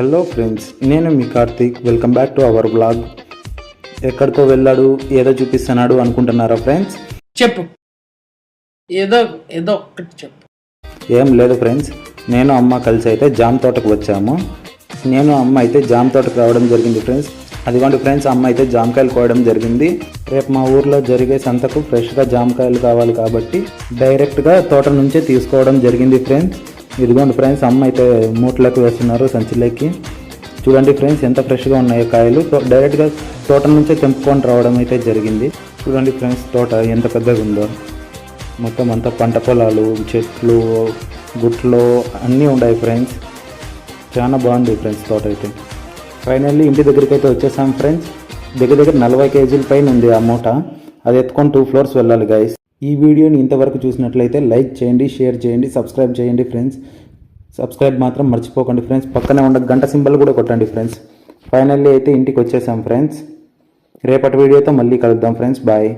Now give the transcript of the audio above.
Hello friends, నేను మీ Karthik. Welcome back to our blog. ఎక్కడికో వెళ్ళాడు, ఏదో చూపిస్తున్నాడు అనుకుంటున్నారా ఫ్రెండ్స్? చెప్పు, ఏదో ఏదో ఒక్కటి చెప్పు. ఏం లేదు ఫ్రెండ్స్, నేను అమ్మ కలిసి అయితే జామ తోటకు వచ్చాము. నేను అమ్మ అయితే జామ తోటకు రావడం జరిగింది ఫ్రెండ్స్. అదిగోండి ఫ్రెండ్స్, అమ్మ అయితే జామకాయలు కోయడం జరిగింది. రేపు మా ఊర్లో జరిగే సంతకు ఫ్రెష్గా జామకాయలు కావాలి కాబట్టి డైరెక్ట్గా తోట నుంచే తీసుకోవడం జరిగింది ఫ్రెండ్స్. ఇదిగోండి ఫ్రెండ్స్, అమ్మ అయితే మూటలకు వేస్తున్నారు, సంచిలోకి. చూడండి ఫ్రెండ్స్, ఎంత ఫ్రెష్గా ఉన్నాయో కాయలు. డైరెక్ట్గా తోట నుంచే తెంపుకొని రావడం అయితే జరిగింది. చూడండి ఫ్రెండ్స్, తోట ఎంత పెద్దగా ఉందో. మొత్తం అంతా పంట పొలాలు, చెట్లు, గుట్లు అన్నీ ఉన్నాయి ఫ్రెండ్స్. చాలా బాగుంది ఫ్రెండ్స్ తోట అయితే. ఫైనల్లీ ఇంటి దగ్గరికి అయితే వచ్చేసాం ఫ్రెండ్స్. దగ్గర 40 కేజీల పైన ఉంది ఆ మూట. అది ఎత్తుకొని 2 ఫ్లోర్స్ వెళ్ళాలి గైస్. ఈ వీడియోని ఇంతవరకు చూసినట్లయితే లైక్ చేయండి, షేర్ చేయండి, సబ్స్క్రైబ్ చేయండి ఫ్రెండ్స్. సబ్స్క్రైబ్ మాత్రం మర్చిపోకండి ఫ్రెండ్స్. పక్కనే ఉన్న గంట సింబల్ కూడా కొట్టండి ఫ్రెండ్స్. ఫైనల్లీ అయితే ఇంటికి వచ్చేసాం ఫ్రెండ్స్. రేపటి వీడియోతో మళ్ళీ కలుద్దాం ఫ్రెండ్స్. బాయ్.